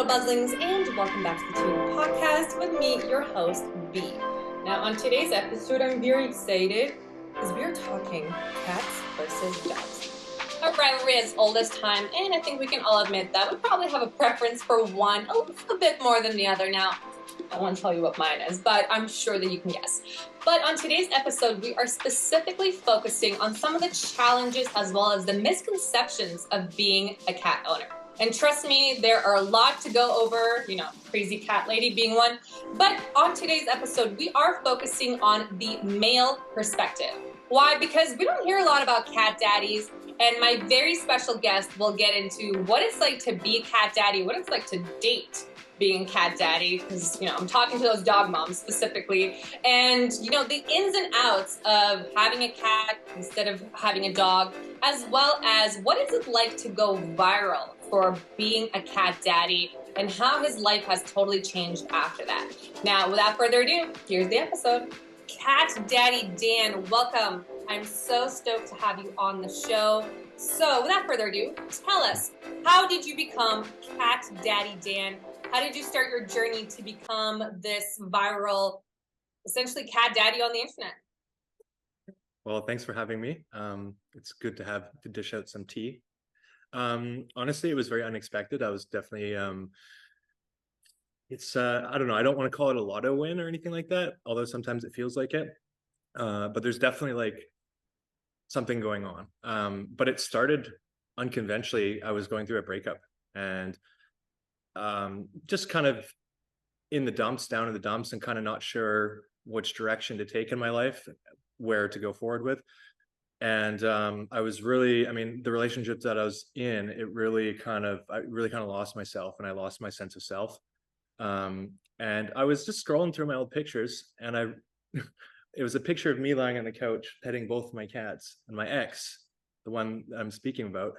Buzzlings, and welcome back to the Tuna Podcast with me, your host, B. Now, on today's episode, I'm very excited because we are talking cats versus dogs. Our rivalry is old as time, and I think we can all admit that we probably have a preference for one a little bit more than the other. Now, I won't tell you what mine is, but I'm sure that you can guess. But on today's episode, we are specifically focusing on some of the challenges as well as the misconceptions of being a cat owner. And trust me, there are a lot to go over, crazy cat lady being one. But on today's episode, we are focusing on the male perspective. Why? Because we don't hear a lot about cat daddies. And my very special guest will get into what it's like to be a cat daddy, what it's like to date being a cat daddy, because, I'm talking to those dog moms specifically. And, the ins and outs of having a cat instead of having a dog, as well as what is it like to go viral for being a cat daddy and how his life has totally changed after that. Now, without further ado, here's the episode. Cat Daddy Dan, welcome. I'm so stoked to have you on the show. So without further ado, tell us, how did you become Cat Daddy Dan? How did you start your journey to become this viral, essentially cat daddy on the internet? Well, thanks for having me. It's good to dish out some tea. Honestly, it was very unexpected. I was definitely, I don't know, I don't want to call it a lotto win or anything like that, although sometimes it feels like it. But there's definitely like something going on. But it started unconventionally. I was going through a breakup and just kind of down in the dumps and kind of not sure which direction to take in my life, where to go forward with. And I was really, the relationships that I was in, I really kind of lost myself, and I lost my sense of self. And I was just scrolling through my old pictures, and it was a picture of me lying on the couch petting both my cats, and my ex, the one I'm speaking about,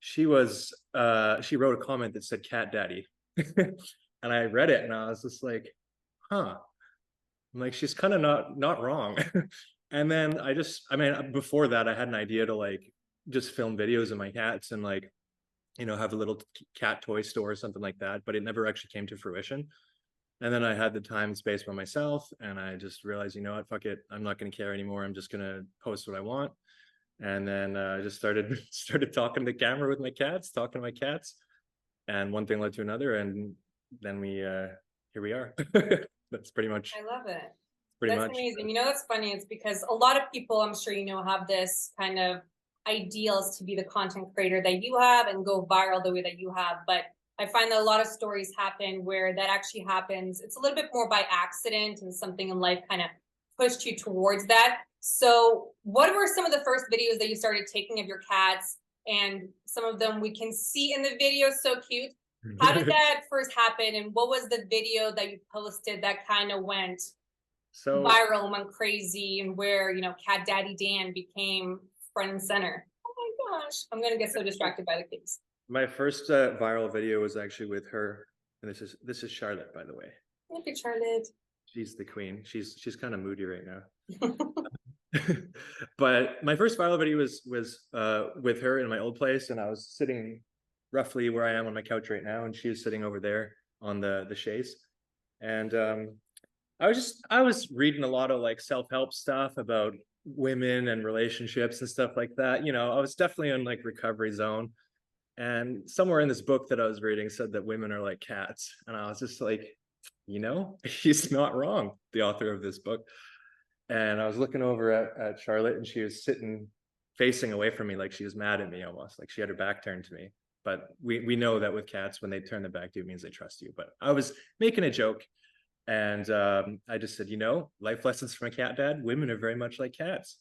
she wrote a comment that said cat daddy. And I read it and I was just like, huh. I'm like, she's kind of not wrong. And then before that I had an idea to like just film videos of my cats and like, have a little cat toy store or something like that, but it never actually came to fruition. And then I had the time and space by myself, and I just realized, what, fuck it, I'm not going to care anymore. I'm just going to post what I want. And then I just started talking to the camera with my cats, talking to my cats, and one thing led to another, and then here we are. That's pretty much. I love it. That's amazing. That's funny. It's because a lot of people, I'm sure have this kind of ideals to be the content creator that you have and go viral the way that you have. But I find that a lot of stories happen where that actually happens. It's a little bit more by accident, and something in life kind of pushed you towards that. So what were some of the first videos that you started taking of your cats? And some of them we can see in the video, so cute. How did that first happen? And what was the video that you posted that kind of went viral and went crazy, and where, Cat Daddy Dan became front and center? Oh my gosh, I'm going to get so distracted by the kids. My first viral video was actually with her. And this is Charlotte, by the way. Look at Charlotte. She's the queen. She's kind of moody right now. But my first viral video was with her in my old place, and I was sitting roughly where I am on my couch right now, and she was sitting over there on the chaise. And I was reading a lot of like self-help stuff about women and relationships and stuff like that. I was definitely in like recovery zone. And somewhere in this book that I was reading said that women are like cats. And I was just like, he's not wrong, the author of this book. And I was looking over at Charlotte, and she was sitting facing away from me, like she was mad at me, almost like she had her back turned to me. But we know that with cats, when they turn their back to you, it means they trust you. But I was making a joke, and I just said, life lessons from a cat dad, women are very much like cats.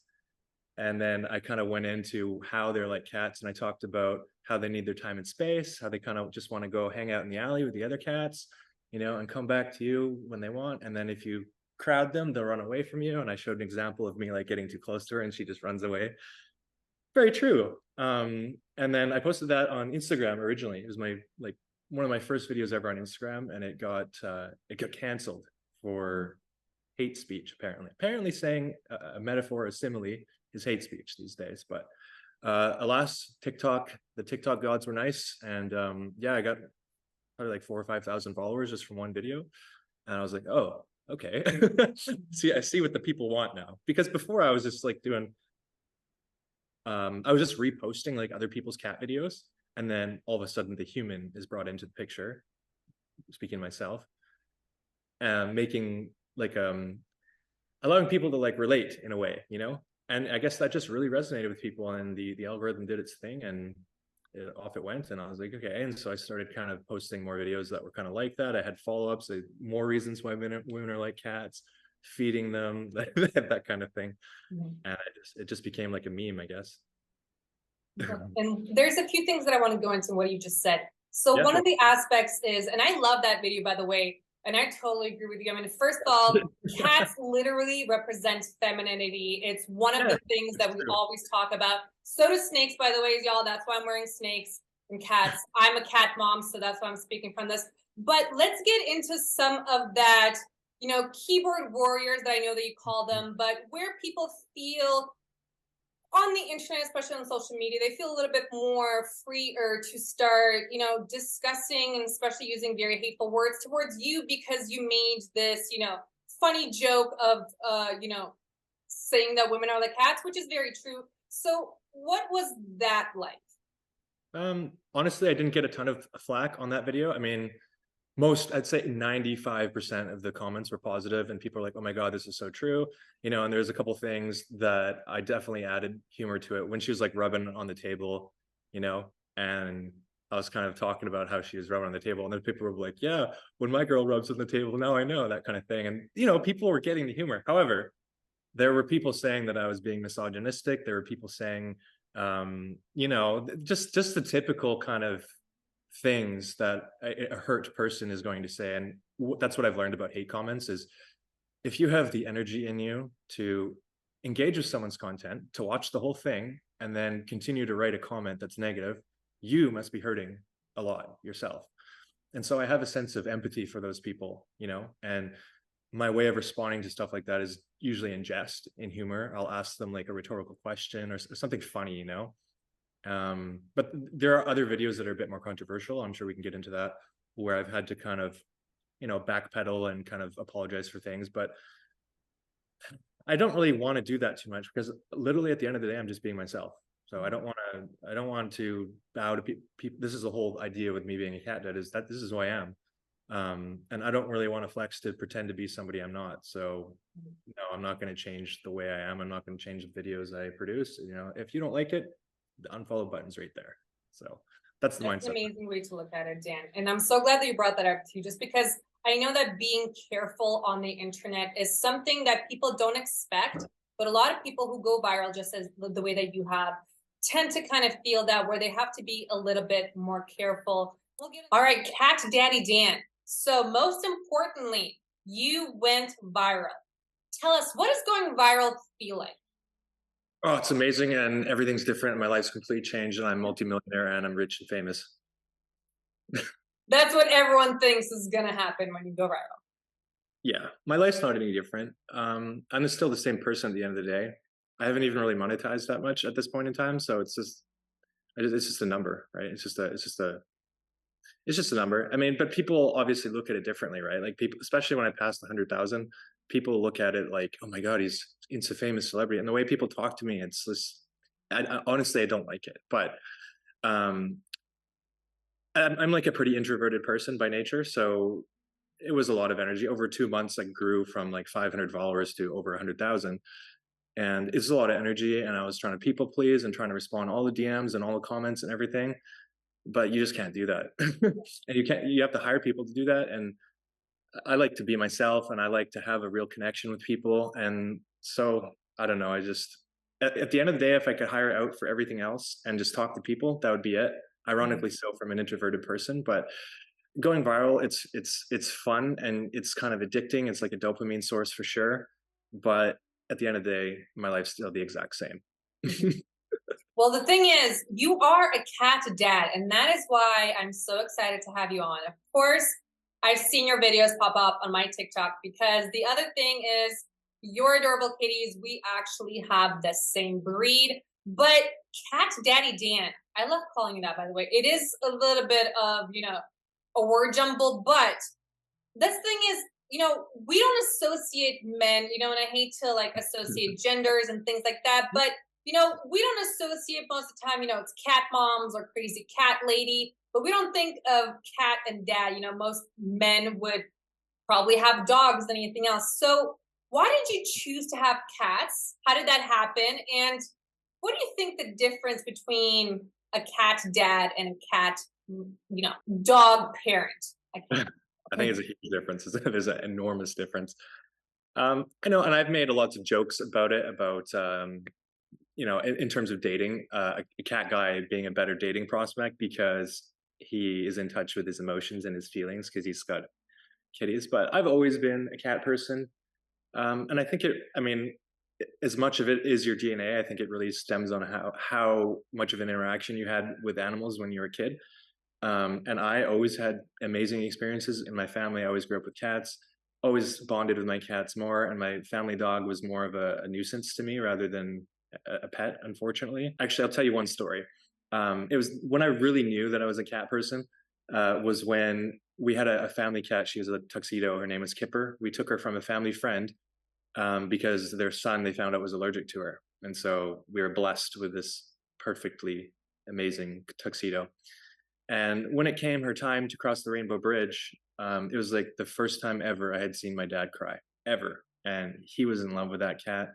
And then I kind of went into how they're like cats, and I talked about how they need their time and space, how they kind of just want to go hang out in the alley with the other cats, and come back to you when they want. And then if you crowd them, they'll run away from you. And I showed an example of me like getting too close to her, and she just runs away. Very true. And then I posted that on Instagram originally. It was one of my first videos ever on Instagram, and it got canceled for hate speech. Apparently saying a metaphor, a simile, is hate speech these days. But alas, the TikTok gods were nice, and I got probably like 4 or 5 thousand followers just from one video. And I was like, oh, okay. See, I see what the people want now. Because before I was just like doing, I was just reposting like other people's cat videos. And then all of a sudden the human is brought into the picture, speaking myself, making like, allowing people to like relate in a way, you know? And I guess that just really resonated with people, and the algorithm did its thing, and off it went. And I was like, okay. And so I started kind of posting more videos that were kind of like that. I had follow-ups, more reasons why women are like cats, feeding them, that kind of thing. Mhm. And it just became like a meme, I guess. And there's a few things that I want to go into what you just said. So Yeah, one sure. of the aspects is, and I love that video, by the way, and I totally agree with you. I mean, first of all, cats literally represent femininity. It's one of Yeah, the things it's that we true. always talk about. So do snakes, by the way, y'all. That's why I'm wearing snakes and cats. I'm a cat mom, so that's why I'm speaking from this. But let's get into some of that, keyboard warriors that I know that you call them, but where people feel on the internet, especially on social media, they feel a little bit more freer to start, discussing and especially using very hateful words towards you because you made this, funny joke of, saying that women are like cats, which is very true. So, what was that like? Honestly, I didn't get a ton of flack on that video. I mean, I'd say 95% of the comments were positive, and people are like, oh my God, this is so true. And there's a couple things that I definitely added humor to it when she was like rubbing on the table, and I was kind of talking about how she was rubbing on the table. And then people were like, yeah, when my girl rubs on the table, now I know, that kind of thing. And, people were getting the humor. However, there were people saying that I was being misogynistic. There were people saying, just the typical kind of things that a hurt person is going to say. And that's what I've learned about hate comments is, if you have the energy in you to engage with someone's content, to watch the whole thing, and then continue to write a comment that's negative, you must be hurting a lot yourself. And so I have a sense of empathy for those people, and my way of responding to stuff like that is usually in jest, in humor. I'll ask them like a rhetorical question or something funny, but there are other videos that are a bit more controversial. I'm sure we can get into that, where I've had to kind of, backpedal and kind of apologize for things. But I don't really want to do that too much, because literally at the end of the day, I'm just being myself. So I don't want to bow to people. This is the whole idea with me being a cat dad, is that this is who I am. And I don't really want to flex to pretend to be somebody I'm not. So no, I'm not going to change the way I am. I'm not going to change the videos I produce. If you don't like it, the unfollow button's right there. So that's the That's an mindset. amazing way to look at it, Dan. And I'm so glad that you brought that up too, just because I know that being careful on the internet is something that people don't expect, but a lot of people who go viral, just as the way that you have, tend to kind of feel that where they have to be a little bit more careful. All right, Cat Daddy Dan. So most importantly, you went viral. Tell us, what does going viral feel like? Oh, it's amazing, and everything's different. And my life's completely changed, and I'm multimillionaire, and I'm rich and famous. That's what everyone thinks is gonna happen when you go viral. Yeah, my life's not any different. I'm still the same person at the end of the day. I haven't even really monetized that much at this point in time, so it's just a number, right? It's just a number. I mean, but people obviously look at it differently, right? Like, people, especially when I passed 100,000, people look at it like, oh my God, he's into famous celebrity. And the way people talk to me, it's just, honestly, I don't like it. But um, I'm like a pretty introverted person by nature. So it was a lot of energy. Over 2 months, I grew from like 500 followers to over 100,000. And it's a lot of energy. And I was trying to people please and trying to respond to all the DMs and all the comments and everything. But you just can't do that. And you have to hire people to do that. And I like to be myself, and I like to have a real connection with people. And so I don't know. At the end of the day, if I could hire out for everything else and just talk to people, that would be it. Ironically, so from an introverted person, but going viral, it's fun, and it's kind of addicting. It's like a dopamine source for sure. But at the end of the day, my life's still the exact same. Well, the thing is, you are a cat dad, and that is why I'm so excited to have you on. Of course, I've seen your videos pop up on my TikTok, because the other thing is, your adorable kitties, we actually have the same breed. But Cat Daddy Dan, I love calling you that, by the way. It is a little bit of, a word jumble, but this thing is, we don't associate men, and I hate to like associate genders and things like that, but we don't associate most of the time, it's cat moms or crazy cat lady, but we don't think of cat and dad. Most men would probably have dogs than anything else. So why did you choose to have cats? How did that happen? And what do you think the difference between a cat dad and a cat, dog parent? I can't. I think it's a huge difference. There's an enormous difference. I know, and I've made lots of jokes about it, about in terms of dating, a cat guy being a better dating prospect because he is in touch with his emotions and his feelings because he's got kitties. But I've always been a cat person, and I think I mean, as much of it is your DNA. I think it really stems on how much of an interaction you had with animals when you were a kid. And I always had amazing experiences in my family. I always grew up with cats, always bonded with my cats more, and my family dog was more of a nuisance to me rather than a pet, unfortunately. Actually, I'll tell you one story. It was when I really knew that I was a cat person, was when we had a family cat. She was a tuxedo. Her name was Kipper. We took her from a family friend because their son, they found out, was allergic to her. And so we were blessed with this perfectly amazing tuxedo. And when it came her time to cross the Rainbow Bridge, it was like the first time ever I had seen my dad cry, ever. And he was in love with that cat.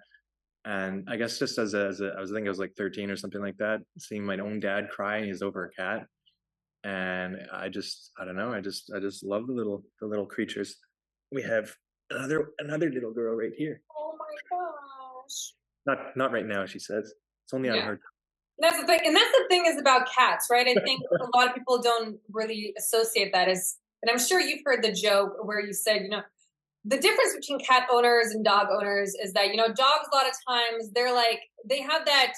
And I guess just I was thinking I was like 13 or something like that, seeing my own dad cry, and he's over a cat. And I don't know, I just love the little creatures. We have another little girl right here. Oh my gosh. Not right now, she says. It's only on Yeah. her. That's the thing. And that's the thing is about cats, right? I think a lot of people don't really associate that as, and I'm sure you've heard the joke where you said, the difference between cat owners and dog owners is that, dogs a lot of times they're like, they have that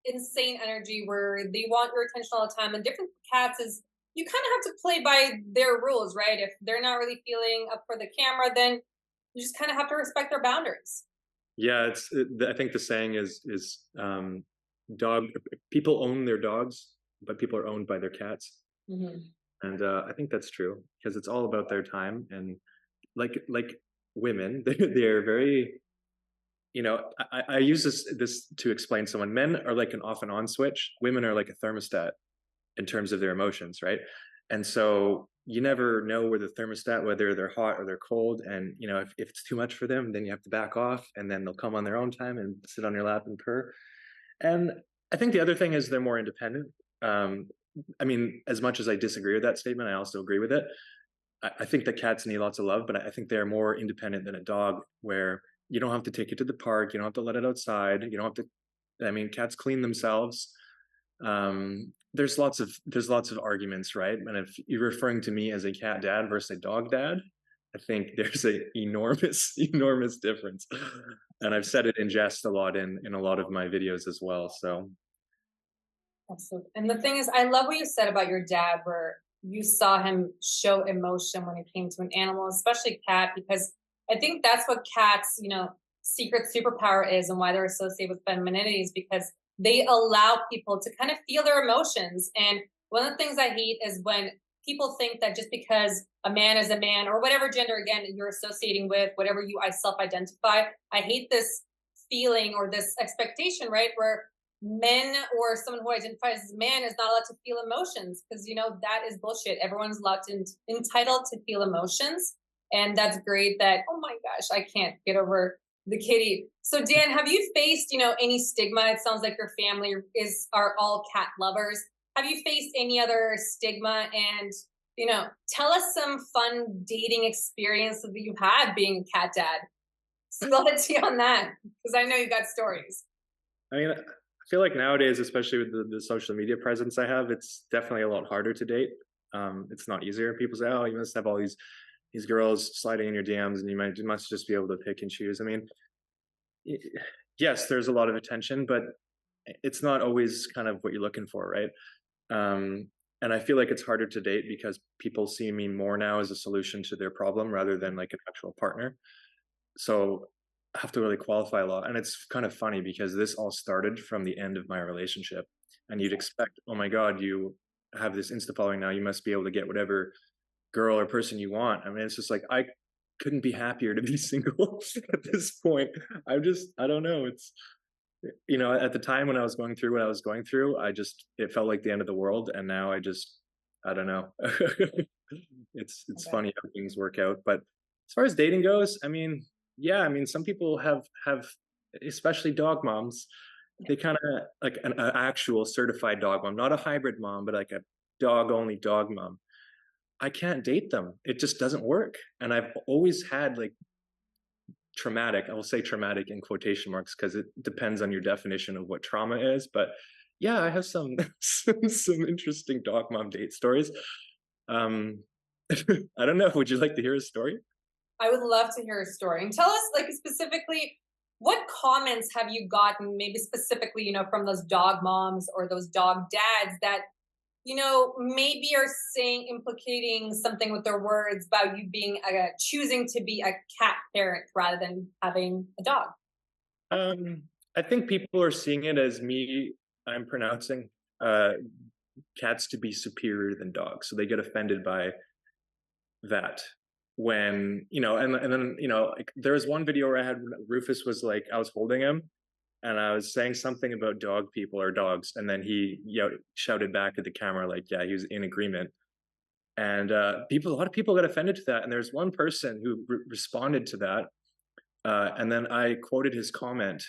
insane energy where they want your attention all the time. And different cats is you kind of have to play by their rules, right? If they're not really feeling up for the camera, then you just kind of have to respect their boundaries. Yeah, I think the saying is dog people own their dogs, but people are owned by their cats. Hmm. And I think that's true because it's all about their time. And like women, they're very, I use this to explain someone. Men are like an off and on switch. Women are like a thermostat in terms of their emotions, right? And so you never know where the thermostat, whether they're hot or they're cold. And if it's too much for them, then you have to back off, and then they'll come on their own time and sit on your lap and purr. And I think the other thing is they're more independent. Um, I mean, as much as I disagree with that statement, I also agree with it. I think that cats need lots of love, but I think they're more independent than a dog, where you don't have to take it to the park, you don't have to let it outside, you don't have to. I mean, cats clean themselves. There's lots of arguments, right? And if you're referring to me as a cat dad versus a dog dad, I think there's a enormous enormous difference. And I've said it in jest a lot in a lot of my videos as well. So Absolutely. And the thing is, I love what you said about your dad, where you saw him show emotion when it came to an animal, especially cat, because I think that's what cats, secret superpower is and why they're associated with femininity is because they allow people to kind of feel their emotions. And one of the things I hate is when people think that just because a man is a man or whatever gender, again, you're associating with, whatever you I self identify, I hate this feeling or this expectation, right? Where men or someone who identifies as man is not allowed to feel emotions because that is bullshit. Everyone's allowed to entitled to feel emotions, and that's great. That oh my gosh, I can't get over the kitty. So Dan, have you faced any stigma? It sounds like your family are all cat lovers. Have you faced any other stigma? And tell us some fun dating experiences that you had being a cat dad. Spill it to you on that because I know you got stories. I mean, I feel like nowadays, especially with the social media presence I have, it's definitely a lot harder to date. It's not easier. People say, "Oh, you must have all these girls sliding in your DMs, and you must just be able to pick and choose." I mean, yes, there's a lot of attention, but it's not always kind of what you're looking for, right? And I feel like it's harder to date because people see me more now as a solution to their problem rather than like an actual partner. So I have to really qualify a lot. And it's kind of funny because this all started from the end of my relationship. And you'd expect, oh my God, you have this Insta following now. You must be able to get whatever girl or person you want. I mean, it's just like I couldn't be happier to be single at this point. I don't know. It's at the time when I was going through what I was going through, it felt like the end of the world, and now I don't know. It's Okay. funny how things work out. But as far as dating goes, I mean, yeah, I mean, some people have, especially dog moms, Yeah. they kind of like an actual certified dog mom, not a hybrid mom, but like a dog only dog mom. I can't date them. It just doesn't work. And I've always had like traumatic, I will say traumatic in quotation marks because it depends on your definition of what trauma is. But yeah, I have some some interesting dog mom date stories. Um I don't know. Would you like to hear a story? I would love to hear a story. And tell us, like, specifically, what comments have you gotten, maybe specifically, from those dog moms or those dog dads that, maybe are saying, implicating something with their words about you being choosing to be a cat parent rather than having a dog? Um I think people are seeing it as me. I'm pronouncing uh cats to be superior than dogs. So they get offended by that when and then like there was one video where I had Rufus was like I was holding him and I was saying something about dog people or dogs, and then he shouted back at the camera like yeah he was in agreement. And a lot of people got offended to that, and there's one person who responded to that, and then I quoted his comment,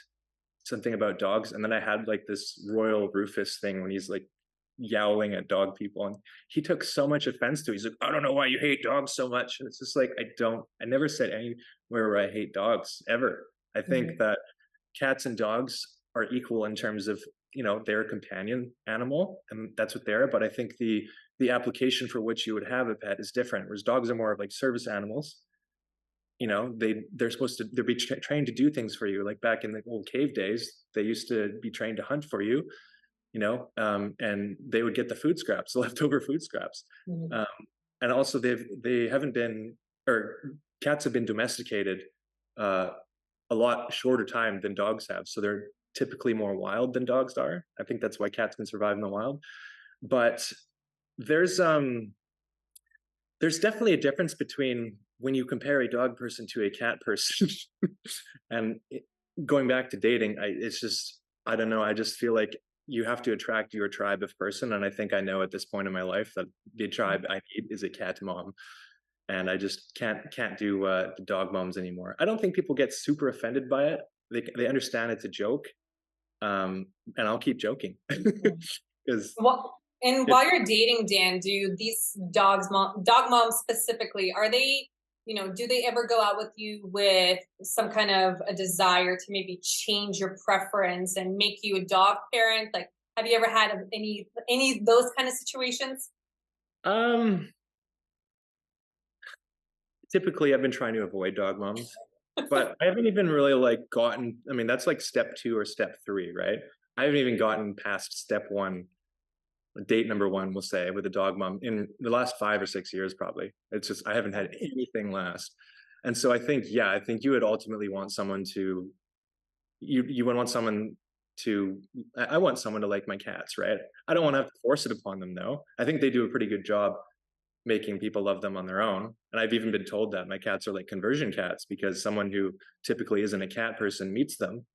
something about dogs, and then I had like this Royal Rufus thing when he's like yowling at dog people, and he took so much offense to it. He's like, I don't know why you hate dogs so much. And it's just like I never said anywhere where I hate dogs ever. I think Mhm. that cats and dogs are equal in terms of they're a companion animal, and that's what they're. But I think the application for which you would have a pet is different, whereas dogs are more of like service animals. They're supposed to they're be trained to do things for you, like back in the old cave days they used to be trained to hunt for you, and they would get the food scraps, the leftover food scraps. Mhm. um, and also they haven't been, or cats have been domesticated uh, a lot shorter time than dogs have, so they're typically more wild than dogs are. I think that's why cats can survive in the wild. But there's um there's definitely a difference between when you compare a dog person to a cat person. And going back to dating, it's just, I don't know. I just feel like you have to attract your tribe of person. And I think I know at this point in my life that the tribe I need is a cat mom. And I just can't do the dog moms anymore. I don't think people get super offended by it. They understand it's a joke. And I'll keep joking Mhm. because Well, and it, while you're dating, Dan, do these dog moms specifically, are they, do they ever go out with you with some kind of a desire to maybe change your preference and make you a dog parent? Like, have you ever had any of those kind of situations? um, typically I've been trying to avoid dog moms. But I haven't even really like gotten, I mean, that's like step 2 or step 3, right? I haven't even gotten past step 1, date number 1, we'll say, with a dog mom in the last 5 or 6 years, probably. It's just, I haven't had anything last. And so I think, yeah, I think you would ultimately want someone to, you would want someone to, I want someone to like my cats, right? I don't want to have to force it upon them, though. I think they do a pretty good job making people love them on their own. And I've even been told that my cats are like conversion cats because someone who typically isn't a cat person meets them.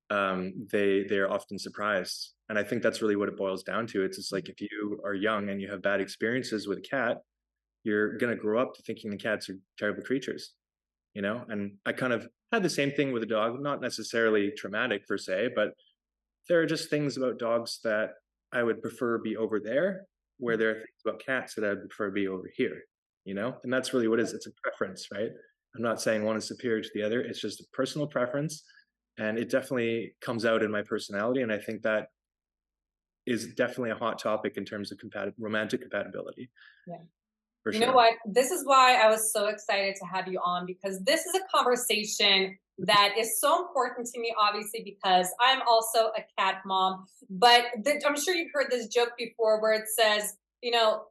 They're often surprised. And I think that's really what it boils down to. It's just like if you are young and you have bad experiences with a cat, you're gonna grow up to thinking the cats are terrible creatures. And I kind of had the same thing with a dog, not necessarily traumatic per se, but there are just things about dogs that I would prefer be over there, where there are things about cats that I'd prefer be over here. And that's really what it is. It's a preference, right? I'm not saying one is superior to the other. It's just a personal preference. And it definitely comes out in my personality. And I think that is definitely a hot topic in terms of romantic compatibility, Yeah. for You know sure. what? This is why I was so excited to have you on because this is a conversation that is so important to me, obviously, because I'm also a cat mom. But I'm sure you've heard this joke before where it says,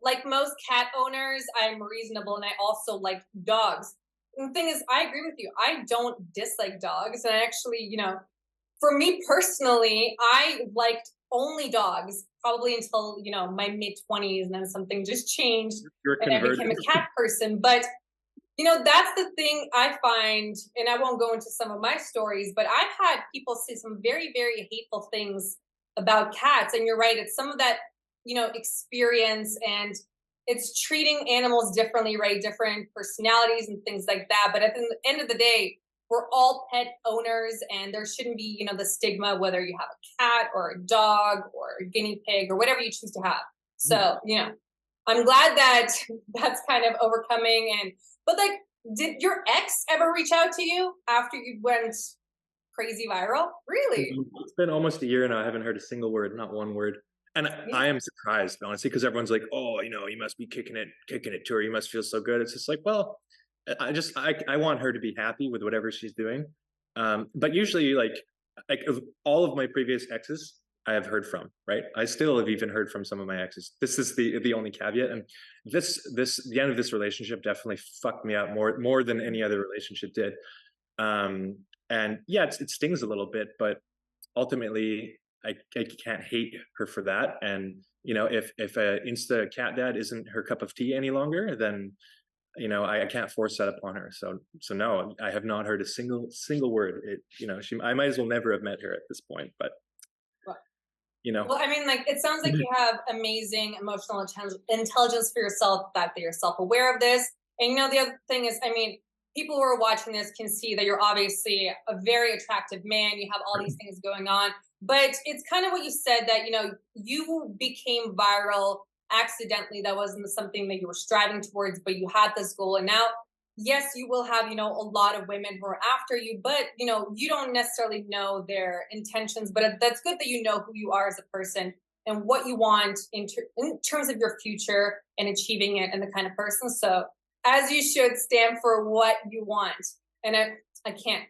like most cat owners, I'm reasonable and I also like dogs. And the thing is, I agree with you. I don't dislike dogs. And actually, for me personally, I liked only dogs, probably until, my mid 20s, and then something just changed You're and I converted. became a cat person. But that's the thing I find, and I won't go into some of my stories, but I've had people say some very, very hateful things about cats. And you're right, it's some of that, experience, and it's treating animals differently, right? Different personalities and things like that. But at the end of the day, we're all pet owners, and there shouldn't be, the stigma, whether you have a cat or a dog or a guinea pig or whatever you choose to have. Yeah. So, I'm glad that that's kind of overcoming. But like, did your ex ever reach out to you after you went crazy viral? Really? It's been almost a year now. I haven't heard a single word, not one word. And I Yeah. am surprised, honestly, because everyone's like, "Oh, you must be kicking it to her. You must feel so good." It's just like, well, I want her to be happy with whatever she's doing. But usually, like of all of my previous exes, I have heard from, right? I still have even heard from some of my exes. This is the only caveat, and the end of this relationship definitely fucked me up more than any other relationship did. Um, and yeah, it stings a little bit, but ultimately I can't hate her for that. And if a Insta cat dad isn't her cup of tea any longer, then I can't force that upon her. So no, I have not heard a single word. I might as well never have met her at this point. But Well, you know, well, I mean, like, it sounds like you have amazing emotional intelligence for yourself, the fact that you're self aware of this. And the other thing is, I mean, people who are watching this can see that you're obviously a very attractive man. You have all these things going on. But it's kind of what you said, that, you became viral accidentally. That wasn't something that you were striving towards, but you had this goal. And now, yes, you will have, a lot of women who are after you, but, you don't necessarily know their intentions. But that's good that you know who you are as a person and what you want in terms of your future and achieving it, and the kind of person. So, as you should, stand for what you want. And I can't.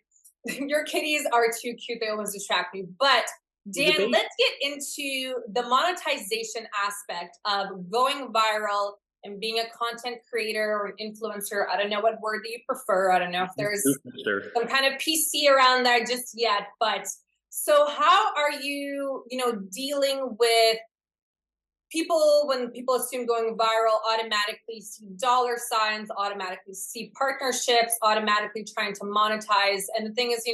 Your kitties are too cute. They almost distract me. But the Dan, base. let's get into the monetization aspect of going viral and being a content creator or an influencer. I don't know what word that you prefer. I don't know if there's Sure. some kind of PC around there just yet. But so how are you, dealing with people, when people assume going viral, automatically see dollar signs, automatically see partnerships, automatically trying to monetize? And the thing is,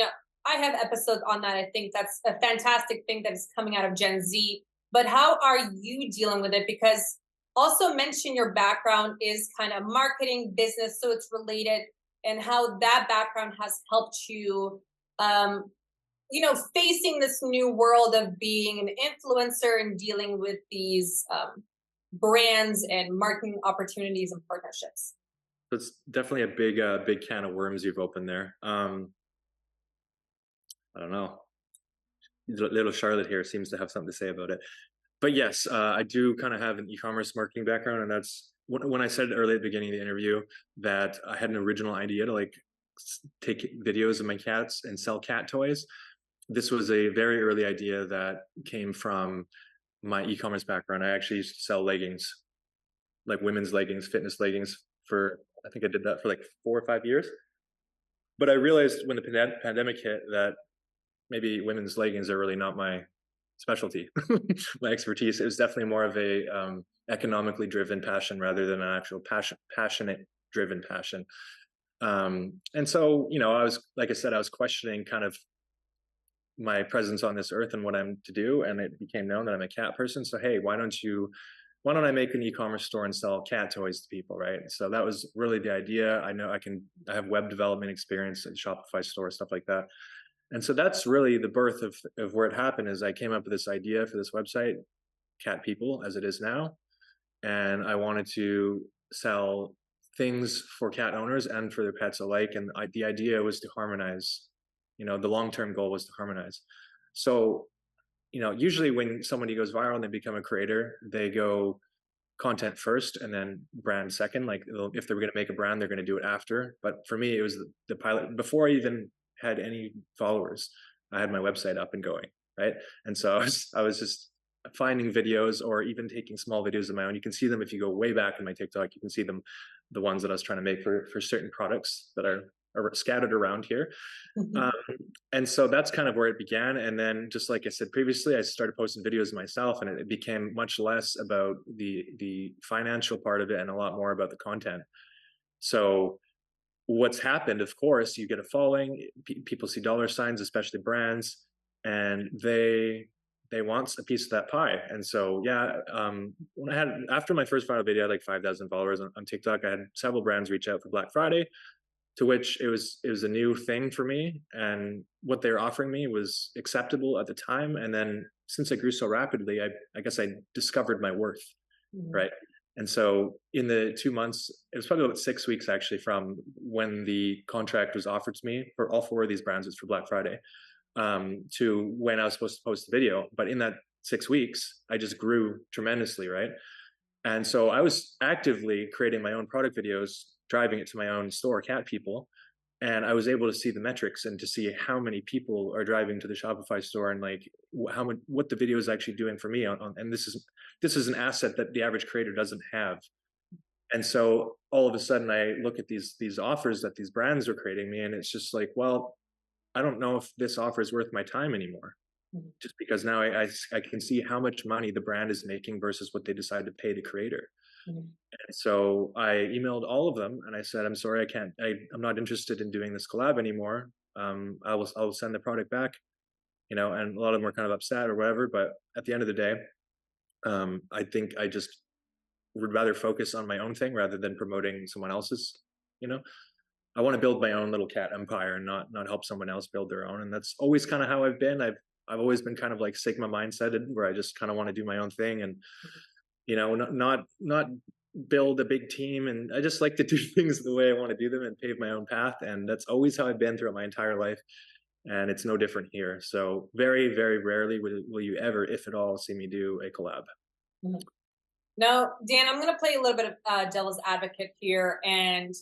I have episodes on that. I think that's a fantastic thing that is coming out of Gen Z. But how are you dealing with it? Because also mention your background is kind of marketing, business, so it's related, and how that background has helped you, um, facing this new world of being an influencer and dealing with these brands and marketing opportunities and partnerships. It's definitely a big can of worms you've opened there. I don't know. Little Charlotte here seems to have something to say about it. But yes, I do kind of have an e-commerce marketing background, and that's when I said early at the beginning of the interview that I had an original idea to take videos of my cats and sell cat toys. This was a very early idea that came from my e-commerce background. I actually used to sell leggings, like women's leggings, fitness leggings, I think I did that for like 4 or 5 years. But I realized when the pandemic hit that maybe women's leggings are really not my specialty, my expertise. It was definitely more of a economically driven passion rather than an actual passionate driven passion. And so, I was, like I said, I was questioning kind of my presence on this earth and what I'm to do. And it became known that I'm a cat person. So, hey, why don't I make an e-commerce store and sell cat toys to people, right? So that was really the idea. I have web development experience at Shopify store, stuff like that. And so that's really the birth of where it happened. Is I came up with this idea for this website, Cat People, as it is now. And I wanted to sell things for cat owners and for their pets alike. And the idea was to harmonize, the long-term goal was to harmonize. So, usually when somebody goes viral and they become a creator, they go content first and then brand second. Like, if they're going to make a brand, they're going to do it after. But for me, it was the pilot. Before I even had any followers, I had my website up and going, right? And so I was just finding videos or even taking small videos of my own. You can see them if you go way back in my TikTok. You can see them, the ones that I was trying to make for certain products that are scattered around here. Um, and so that's kind of where it began. And then, just like I said previously, I started posting videos myself, and it became much less about the financial part of it and a lot more about the content. So what's happened, of course, you get a following, people see dollar signs, especially brands, and they want a piece of that pie. And so, yeah, when I had, after my first viral video, I had like 5,000 followers on TikTok. I had several brands reach out for Black Friday, to which it was a new thing for me, and what they were offering me was acceptable at the time. And then, since I grew so rapidly, I guess I discovered my worth, right? And so, in the 2 months, it was probably about 6 weeks actually from when the contract was offered to me for all four of these brands. It's for Black Friday, to when I was supposed to post the video. But in that 6 weeks, I just grew tremendously, right? And so I was actively creating my own product videos, driving it to my own store, Cat People, and I was able to see the metrics and to see how many people are driving to the Shopify store, and like how much, what the video is actually doing for me. And this is an asset that the average creator doesn't have. And so all of a sudden, I look at these offers that these brands are creating me, and it's just like, well, I don't know if this offer is worth my time anymore. Just because now I can see how much money the brand is making versus what they decide to pay the creator. And so I emailed all of them and I said, I'm sorry, I'm not interested in doing this collab anymore. I will send the product back, and a lot of them were kind of upset or whatever. But at the end of the day, I think I just would rather focus on my own thing rather than promoting someone else's, you know. I want to build my own little cat empire and not help someone else build their own. And that's always kind of how I've been. I've always been kind of like Sigma mindseted, where I just kind of want to do my own thing, and not build a big team. And I just like to do things the way I want to do them and pave my own path. And that's always how I've been throughout my entire life. And it's no different here. So very, very rarely will you ever, if at all, see me do a collab. Now, Dan, I'm going to play a little bit of devil's advocate here, and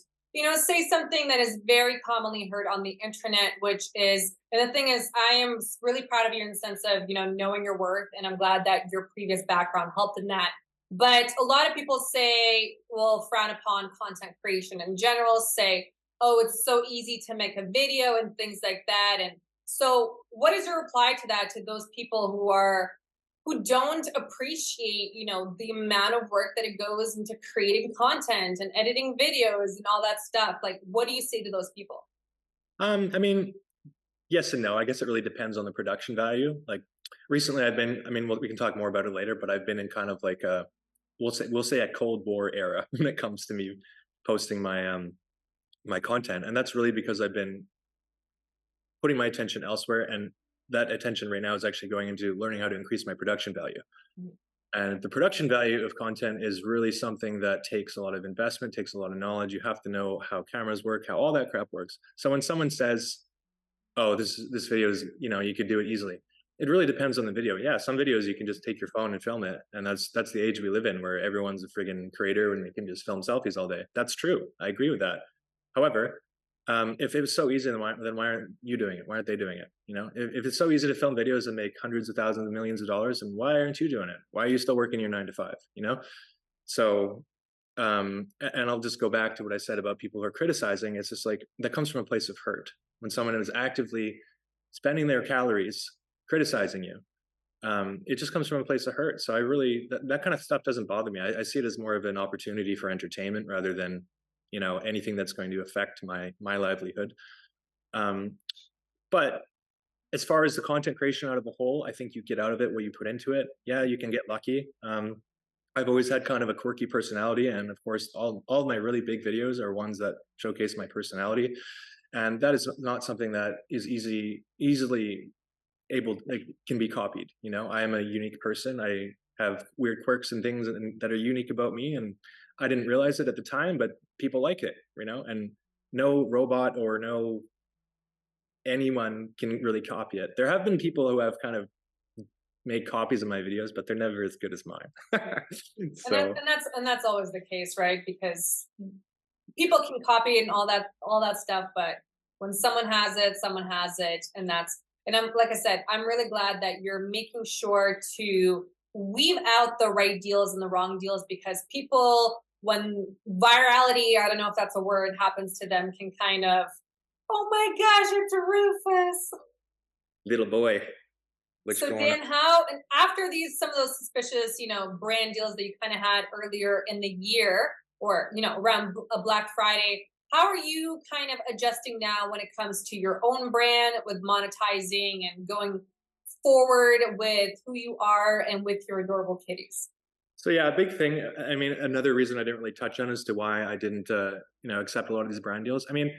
say something that is very commonly heard on the internet, which is, and the thing is, I am really proud of you in the sense of, knowing your worth. And I'm glad that your previous background helped in that. But a lot of people frown upon content creation in general, say, oh, it's so easy to make a video and things like that. And so what is your reply to that, to those people who don't appreciate, the amount of work that it goes into creating content and editing videos and all that stuff? Like, what do you say to those people? I mean, yes and no. I guess it really depends on the production value. Like recently we can talk more about it later, but I've been in kind of like we'll say a Cold War era when it comes to me posting my content. And that's really because I've been putting my attention elsewhere, and that attention right now is actually going into learning how to increase my production value. And the production value of content is really something that takes a lot of investment, takes a lot of knowledge. You have to know how cameras work, how all that crap works. So when someone says, oh, this video is, you could do it easily, it really depends on the video. Yeah, some videos you can just take your phone and film it. And that's the age we live in, where everyone's a friggin' creator and they can just film selfies all day. That's true. I agree with that. However, if it was so easy, then why aren't you doing it? Why aren't they doing it? If it's so easy to film videos and make hundreds of thousands of millions of dollars, then why aren't you doing it? Why are you still working your 9 to 5? So, and I'll just go back to what I said about people who are criticizing. It's just like, that comes from a place of hurt. When someone is actively spending their calories criticizing you, it just comes from a place of hurt. So that kind of stuff doesn't bother me. I see it as more of an opportunity for entertainment rather than anything that's going to affect my livelihood. But as far as the content creation out of the whole, I think you get out of it what you put into it. Yeah, you can get lucky. I've always had kind of a quirky personality, and of course, all of my really big videos are ones that showcase my personality, and that is not something that is easily can be copied. I am a unique person. I have weird quirks and things that are unique about me, and I didn't realize it at the time, but people like it, and no robot or no anyone can really copy it. There have been people who have kind of made copies of my videos, but they're never as good as mine. So, and that's always the case, right? Because people can copy and all that stuff, but when someone has it, and I'm, like I said, I'm really glad that you're making sure to weave out the right deals and the wrong deals, because people, when virality, I don't know if that's a word, happens to them, can kind of Oh my gosh, it's Rufus. Little boy, what's So going on? Dan, how and after these some of those suspicious, brand deals that you kind of had earlier in the year, or around a Black Friday, how are you kind of adjusting now when it comes to your own brand with monetizing and going forward with who you are and with your adorable kitties? So yeah, a big thing. I mean, another reason I didn't really touch on as to why I didn't, accept a lot of these brand deals. I mean,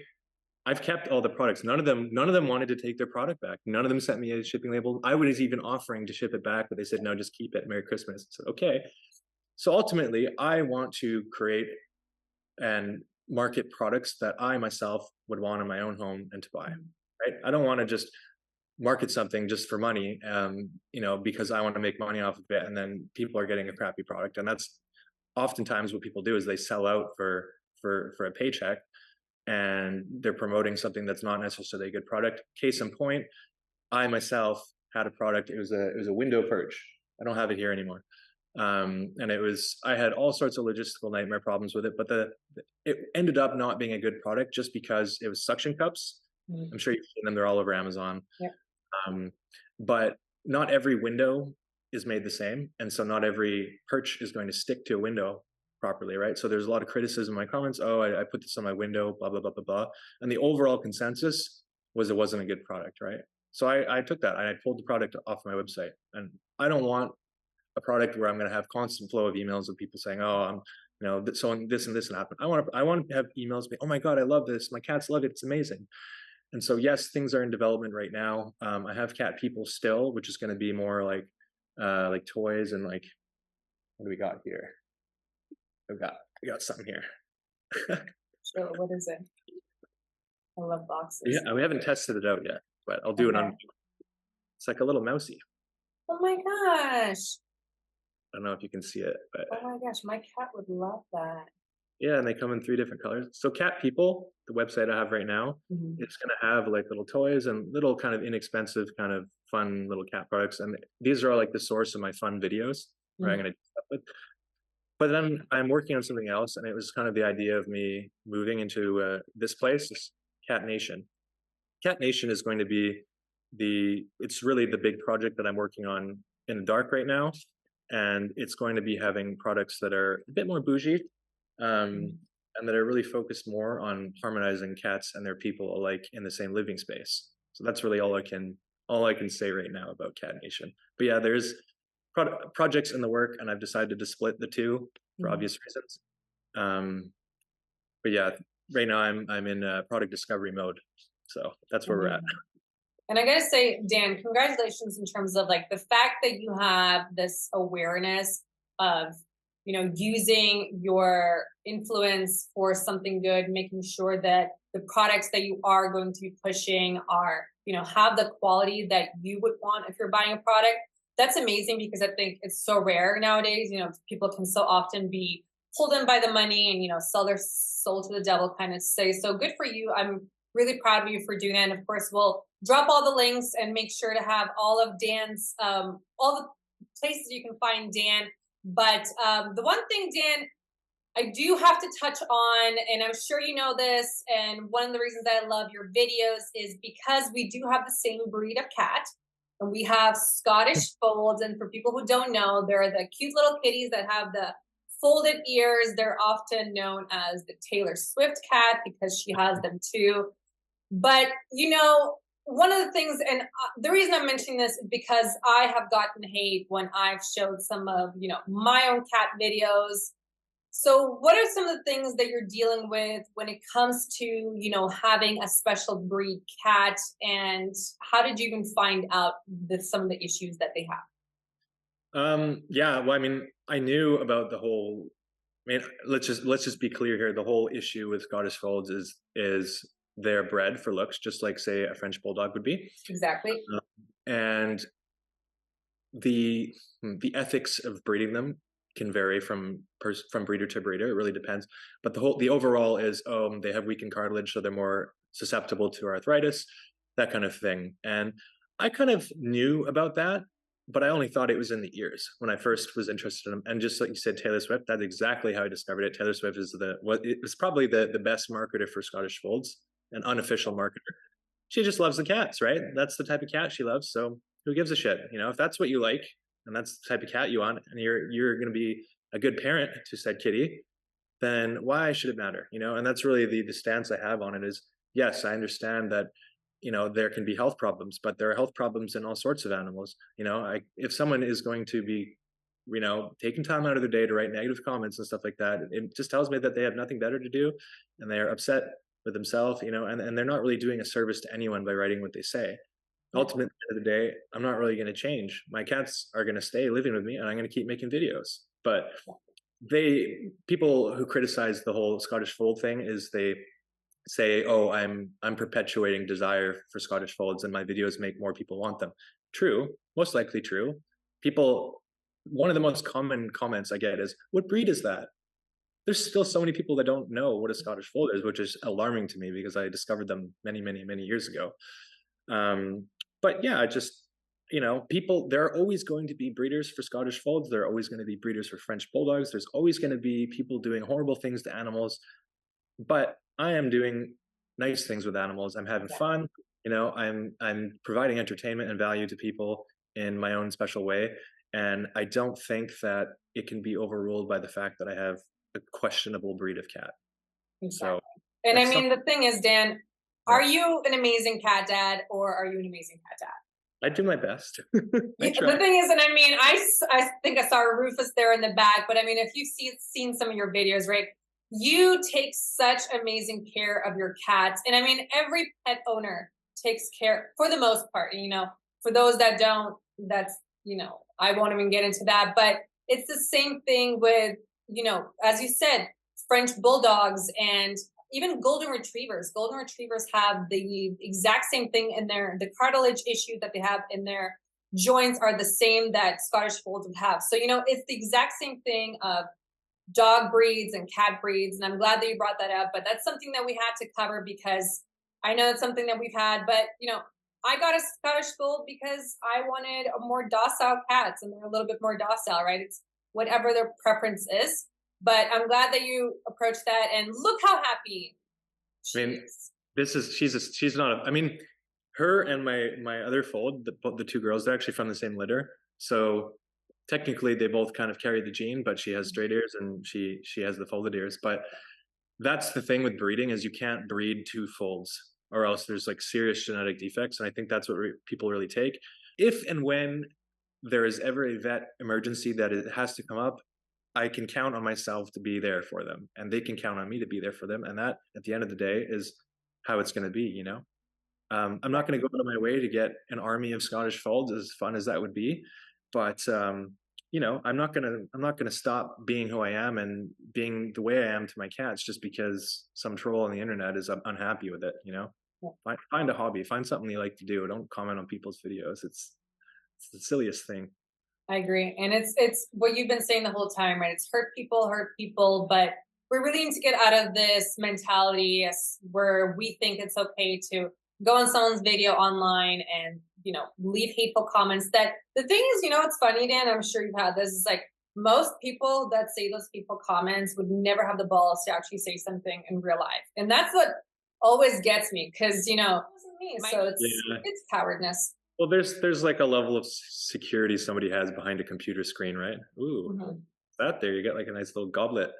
I've kept all the products. None of them wanted to take their product back. None of them sent me a shipping label. I was even offering to ship it back, but they said, no, just keep it. Merry Christmas. I said, okay. So ultimately, I want to create and market products that I myself would want in my own home and to buy. Right? I don't want to just market something just for money, because I want to make money off of it, and then people are getting a crappy product. And that's oftentimes what people do is they sell out for a paycheck, and they're promoting something that's not necessarily a good product. Case in point, I myself had a product. It was a window perch. I don't have it here anymore. And I had all sorts of logistical nightmare problems with it, but it ended up not being a good product just because it was suction cups. Mm. I'm sure you've seen them; they're all over Amazon. Yep. Um, but not every window is made the same, and so not every perch is going to stick to a window properly, right? So there's a lot of criticism in my comments. Oh, I put this on my window, blah blah blah blah blah, and the overall consensus was it wasn't a good product, right? So I took that and I pulled the product off my website, and I don't want a product where I'm going to have constant flow of emails of people saying, "Oh, I'm, so this and this and happened." I want to have emails be, "Oh my god, I love this. My cats love it. It's amazing." And so, yes, things are in development right now. I have cat people still, which is going to be more like toys and like, what do we got here? We got something here. Sure, what is it? I love boxes. Yeah, we haven't tested it out yet, but I'll do it on. Okay. It's like a little mousey. Oh my gosh. I don't know if you can see it, but Oh my gosh, my cat would love that. yeah, and they come in 3 different colors. So Cat People, the website I have right now, Mhm. it's going to have like little toys and little kind of inexpensive, kind of fun little cat products. And these are all like the source of my fun videos where I'm Mhm. going to do stuff with. But then I'm working on something else, and it was kind of the idea of me moving into this place, this Cat Nation. Cat Nation is going to be it's really the big project that I'm working on in the dark right now. And it's going to be having products that are a bit more bougie, um, and that are really focused more on harmonizing cats and their people alike in the same living space. So that's really all I can say right now about Cat Nation. But yeah, there's projects in the work, and I've decided to split the two for Mhm. obvious reasons. Um, but yeah, right now I'm in product discovery mode, so that's where we're at. Amazing. And I gotta say, Dan, congratulations in terms of like the fact that you have this awareness of, using your influence for something good, making sure that the products that you are going to be pushing are, have the quality that you would want if you're buying a product. That's amazing because I think it's so rare nowadays. People can so often be pulled in by the money and, sell their soul to the devil, kind of say. So good for you. I'm really proud of you for doing that. And of course, we'll drop all the links and make sure to have all of Dan's, all the places you can find Dan. But the one thing, Dan, I do have to touch on, and I'm sure you know this, and one of the reasons that I love your videos is because we do have the same breed of cat. And we have Scottish folds. And for people who don't know, they're the cute little kitties that have the folded ears. They're often known as the Taylor Swift cat because she has them too. But, one of the things, and the reason I'm mentioning this is because I have gotten hate when I've showed some of, my own cat videos. So, what are some of the things that you're dealing with when it comes to, having a special breed cat? And how did you even find out some of the issues that they have? Yeah, well, I mean, I knew about the whole. I mean, let's just be clear here. The whole issue with Scottish Folds is they're bred for looks, just like say a French Bulldog would be, Exactly. and the ethics of breeding them can vary from breeder to breeder. It really depends. But the overall is they have weakened cartilage, so they're more susceptible to arthritis, that kind of thing. And I kind of knew about that, but I only thought it was in the ears when I first was interested in them. And just like you said, Taylor Swift, that's exactly how I discovered it. Taylor Swift is it was probably the best marketer for Scottish Folds an unofficial marketer. She just loves the cats, right? That's the type of cat she loves. So who gives a shit? If that's what you like and that's the type of cat you want, and you're going to be a good parent to said kitty, then why should it matter? And that's really the stance I have on it is, yes, I understand that, there can be health problems, but there are health problems in all sorts of animals. If someone is going to be, taking time out of their day to write negative comments and stuff like that, it just tells me that they have nothing better to do and they're upset with themselves, and they're not really doing a service to anyone by writing what they say. Ultimately, at the end of the day, I'm not really going to change. My cats are going to stay living with me and I'm going to keep making videos. But people who criticize the whole Scottish fold thing is they say, oh, I'm perpetuating desire for Scottish folds and my videos make more people want them. True, most likely true. One of the most common comments I get is, what breed is that? There's still so many people that don't know what a Scottish fold is, which is alarming to me because I discovered them many, many, many years ago. But yeah, people, there are always going to be breeders for Scottish folds. There are always going to be breeders for French bulldogs. There's always going to be people doing horrible things to animals. But I am doing nice things with animals. I'm having fun. I'm providing entertainment and value to people in my own special way. And I don't think that it can be overruled by the fact that I have a questionable breed of cat. Exactly. And I mean, the thing is, Dan, are you an amazing cat dad or are you an amazing cat dad? I do my best. The thing is, and I mean, I think I saw Rufus there in the back, but I mean, if you've seen some of your videos, right, you take such amazing care of your cats. And I mean, every pet owner takes care for the most part, for those that don't, that's, I won't even get into that, but it's the same thing with, as you said, French bulldogs and even golden retrievers. Golden retrievers have the exact same thing in the cartilage issue that they have in their joints are the same that Scottish folds would have. So, it's the exact same thing of dog breeds and cat breeds. And I'm glad that you brought that up, but that's something that we had to cover because I know it's something that we've had, but I got a Scottish fold because I wanted a more docile cats and they're a little bit more docile, right? It's whatever their preference is. But I'm glad that you approached that and look how happy she is. She's not, her and my other fold, the two girls, they're actually from the same litter. So technically they both kind of carry the gene, but she has straight ears and she has the folded ears. But that's the thing with breeding is you can't breed two folds or else there's like serious genetic defects. And I think that's what people really take. If and when there is ever a vet emergency that it has to come up, I can count on myself to be there for them and they can count on me to be there for them. And that at the end of the day is how it's going to be, I'm not going to go out of my way to get an army of Scottish folds, as fun as that would be. But, I'm not going to stop being who I am and being the way I am to my cats just because some troll on the internet is unhappy with it, Find a hobby, find something you like to do. Don't comment on people's videos. It's the silliest thing. I agree. And it's what you've been saying the whole time, right? It's hurt people, but we really need to get out of this mentality where we think it's okay to go on someone's video online and, leave hateful comments. That the thing is, it's funny, Dan, I'm sure you've had this, is like most people that say those hateful comments would never have the balls to actually say something in real life. And that's what always gets me because, it wasn't me. So it's cowardness. Well, there's like a level of security somebody has behind a computer screen, right? Ooh, that there, you get like a nice little goblet.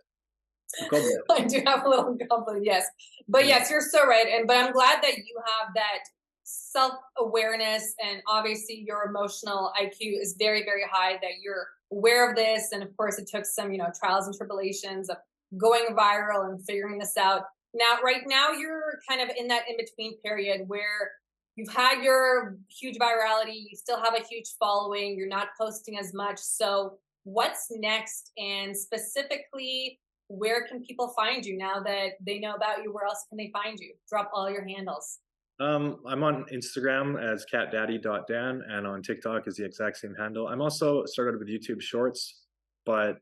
I do have a little goblet, yes. But yes, you're so right. But I'm glad that you have that self-awareness and obviously your emotional IQ is very, very high, that you're aware of this. And of course, it took some, trials and tribulations of going viral and figuring this out. Now, right now, you're kind of in that in-between period where you've had your huge virality, you still have a huge following, you're not posting as much. So what's next? And specifically, where can people find you now that they know about you? Where else can they find you? Drop all your handles. I'm on Instagram as catdaddy.dan and on TikTok is the exact same handle. I'm also started with YouTube Shorts, but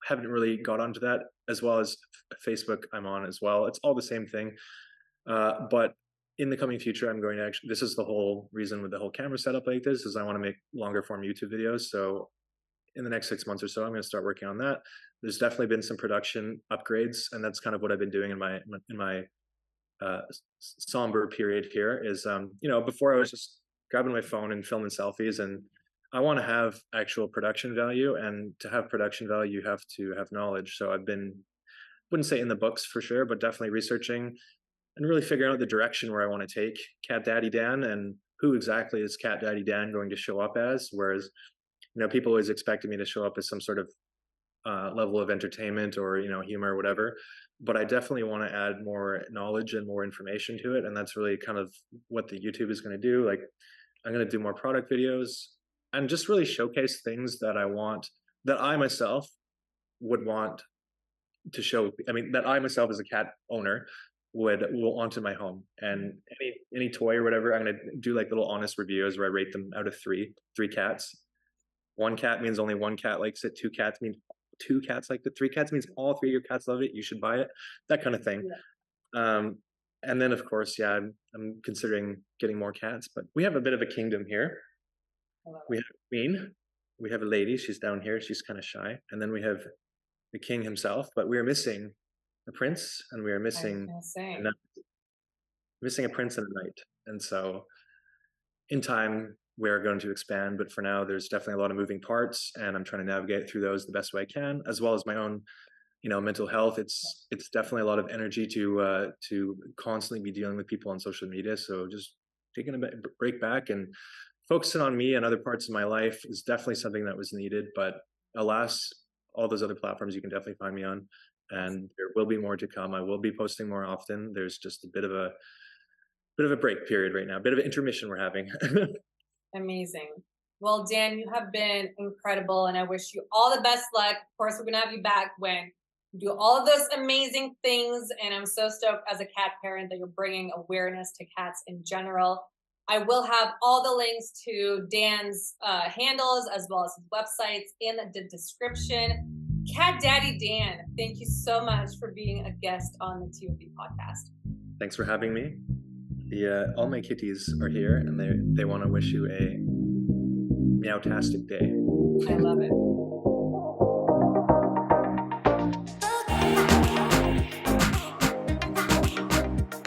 haven't really got onto that, as well as Facebook I'm on as well. It's all the same thing. But in the coming future, I'm going to this is the whole reason with the whole camera setup like this, is I want to make longer form YouTube videos. So in the next 6 months or so, I'm going to start working on that. There's definitely been some production upgrades, and that's kind of what I've been doing in my somber period here is, before I was just grabbing my phone and filming selfies, and I want to have actual production value, and to have production value, you have to have knowledge. So I've been, wouldn't say in the books for sure, but definitely researching and really figuring out the direction where I want to take Cat Daddy Dan, and who exactly is Cat Daddy Dan going to show up as. Whereas, people always expected me to show up as some sort of level of entertainment or humor or whatever, but I definitely want to add more knowledge and more information to it, and that's really kind of what the YouTube is going to do. Like, I'm going to do more product videos and just really showcase things that I want, that I myself would want to show. I mean, that I myself as a cat owner would want in my home. And any toy or whatever, I'm going to do like little honest reviews where I rate them out of three cats. One cat means only one cat likes it. Two cats means two cats like it. Three cats means all three of your cats love it. You should buy it. That kind of thing. Yeah. And then of course, yeah, I'm considering getting more cats, but we have a bit of a kingdom here. We have a queen. We have a lady. She's down here. She's kind of shy. And then we have the king himself, but we are missing a prince, and we are missing a prince and a knight. And so in time, we're going to expand, but for now, there's definitely a lot of moving parts, and I'm trying to navigate through those the best way I can, as well as my own, mental health. It's definitely a lot of energy to constantly be dealing with people on social media. So just taking a break back and focusing on me and other parts of my life is definitely something that was needed. But alas, all those other platforms you can definitely find me on, and there will be more to come. I will be posting more often. There's just a bit of a break period right now, a bit of an intermission we're having. Amazing. Well, Dan, you have been incredible, and I wish you all the best luck. Of course, we're going to have you back when you do all of those amazing things, and I'm so stoked as a cat parent that you're bringing awareness to cats in general. I will have all the links to Dan's handles as well as his websites in the description. Cat Daddy Dan, thank you so much for being a guest on the TOP podcast. Thanks for having me. All my kitties are here, and they want to wish you a meowtastic day. I love it.